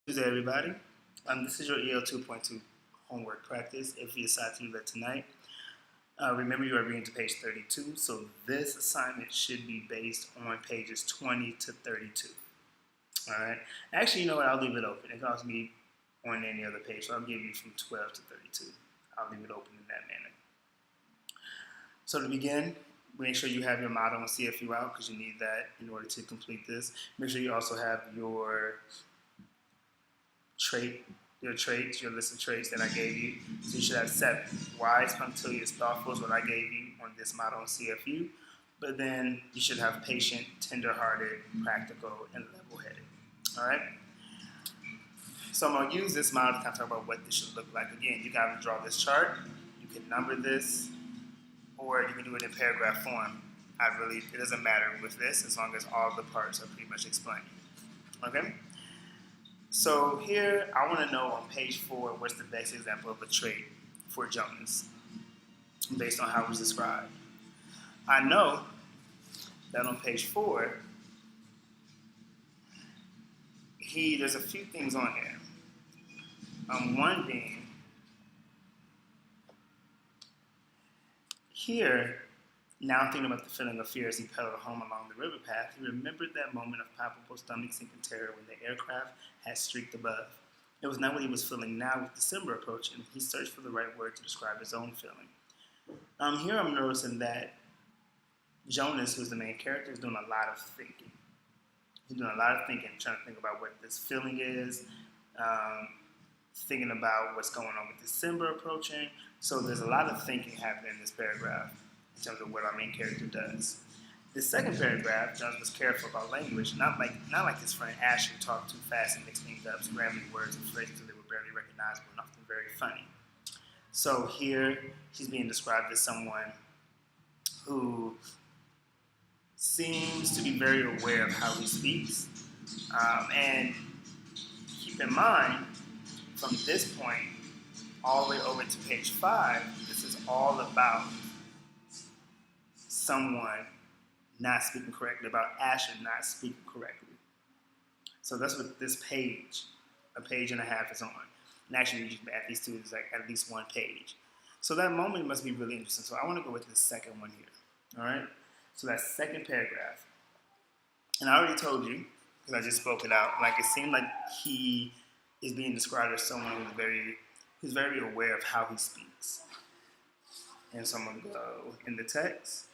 Tuesday, everybody. This is your EL 2.2 homework practice. If you decide to do that tonight, remember you are reading to page 32. So this assignment should be based on pages 20 to 32. All right. Actually, you know what? I'll leave it open. It can also be on any other page. So I'll give you from 12 to 32. I'll leave it open in that manner. So to begin, make sure you have your model and CFU out because you need that in order to complete this. Make sure you also have your traits, your list of traits that I gave you. So you should have 7. Wise, punctilious, thoughtful is what I gave you on this model in CFU. But then you should have patient, tender-hearted, practical, and level-headed. All right? So I'm going to use this model to kind of talk about what this should look like. Again, you got to draw this chart. You can number this, or you can do it in paragraph form. It doesn't matter with this as long as all the parts are pretty much explained. Okay? So here, I want to know on page 4, what's the best example of a trait for Jonas, based on how it was described. I know that on page 4, there's a few things on there. One being, here, now I'm thinking about the feeling of fear as he pedaled home along the river path. He remembered that moment of palpable stomach-sinking terror when the aircraft had streaked above. It was not what he was feeling now with December approaching. He searched for the right word to describe his own feeling. Here I'm noticing that Jonas, who's the main character, is doing a lot of thinking. He's doing a lot of thinking, trying to think about what this feeling is, thinking about what's going on with December approaching. So there's a lot of thinking happening in this paragraph in terms of what our main character does. The second paragraph, Jones was careful about language, not like his friend Ash, who talked too fast and mixed things up, scrambling words and phrases until they were barely recognizable and often very funny. So here, he's being described as someone who seems to be very aware of how he speaks. And keep in mind, from this point all the way over to page 5, this is all about someone not speaking correctly, about Asher not speaking correctly. So that's what this page, a page and a half, is on. And actually, at least 2 is like at least 1 page. So that moment must be really interesting. So I want to go with the second one here. All right. So that second paragraph, and I already told you because I just spoke it out. Like it seemed like he is being described as someone who's very aware of how he speaks. And so I'm gonna go in the text.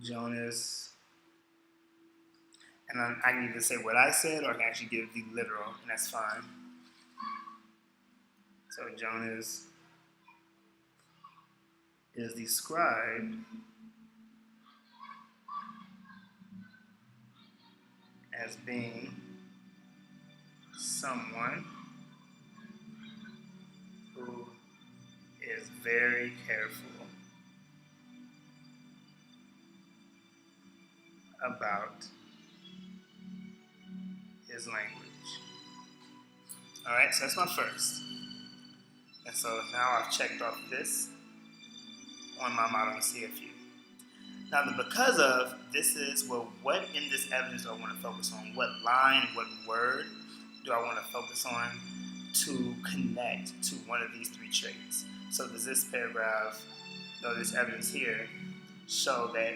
Jonas, and I can either say what I said or I can actually give the literal, and that's fine. So Jonas is described as being someone who is very careful about his language. All right, so that's my first. And so now I've checked off this on my model in CFU. Now the because of, this is, well, what in this evidence do I want to focus on? What line, what word do I want to focus on to connect to one of these 3 traits? So does this paragraph, or this evidence here, show that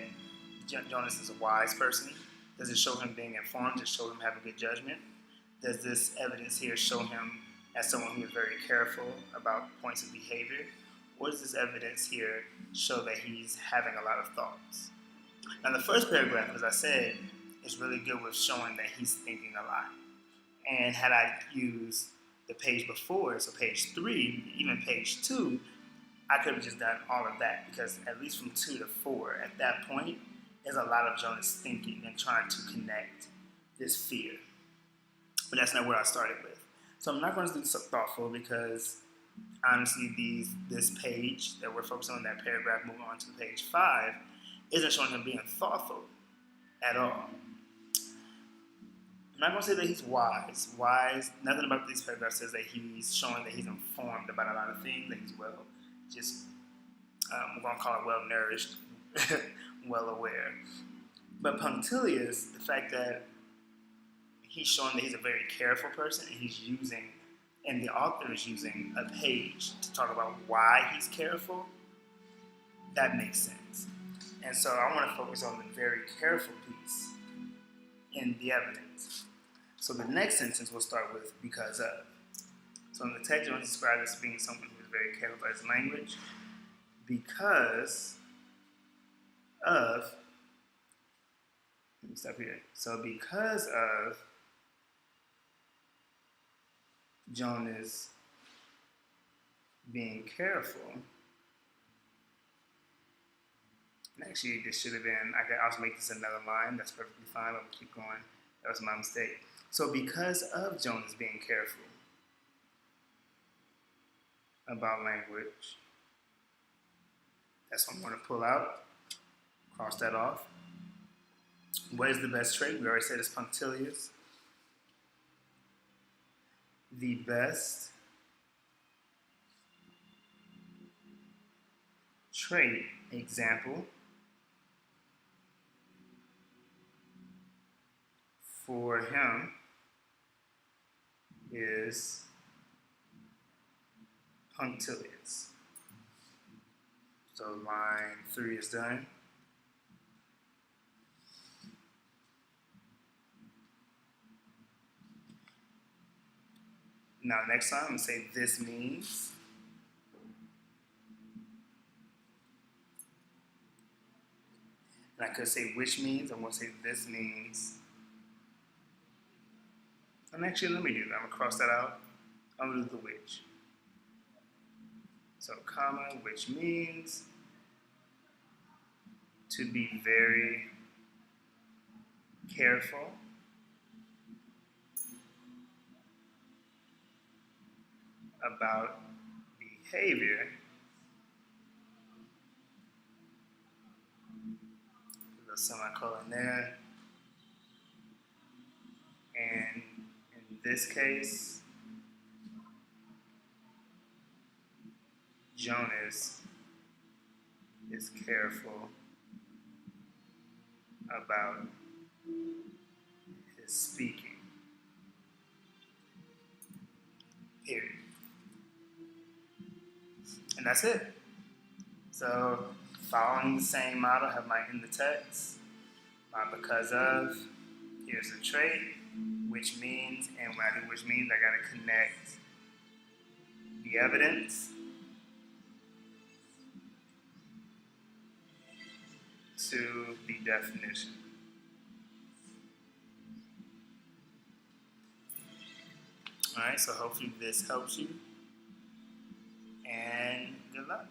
Jonas is a wise person? Does it show him being informed? Does it show him having good judgment? Does this evidence here show him as someone who is very careful about points of behavior? Or does this evidence here show that he's having a lot of thoughts? Now the first paragraph, as I said, is really good with showing that he's thinking a lot. And had I used the page before, so page 3, even page 2, I could have just done all of that because at least from 2 to 4, at that point, there's a lot of Jonas thinking and trying to connect this fear. But that's not where I started with. So I'm not going to do thoughtful because honestly, this page that we're focusing on, that paragraph moving on to page 5, isn't showing him being thoughtful at all. I'm not going to say that he's wise. Nothing about this paragraph says that he's showing that he's informed about a lot of things, that he's we're going to call it well-nourished, well-aware. But punctilious, the fact that he's showing that he's a very careful person, and and the author is using a page to talk about why he's careful, that makes sense. And so I want to focus on the very careful piece in the evidence. So the next sentence we'll start with because of. So in the text, you want to describe as being someone who is very careful about his language because of. Let me stop here. So because of Jonas being careful, and actually this should have been, I could also make this another line, that's perfectly fine, but I'll keep going. That was my mistake. So because of Jonas being careful about language, that's what I'm going to pull out, cross that off. What is the best trait? We already said it's punctilious. The best trait, example, for him is punctilious. So line 3 is done. Now next time I'm going to say this means. And I could say which means. I'm going to say this means. And actually, let me do that. I'm going to cross that out. I'm going to do the which. So comma, which means to be very careful about behavior. Put a semicolon there. And in this case, Jonas is careful about his speaking. Period. And that's it. So following the same model, I have my in the text, my because of, here's the trait, which means, and when I do which means, I gotta connect the evidence to the definition. All right, so hopefully this helps you, and good luck.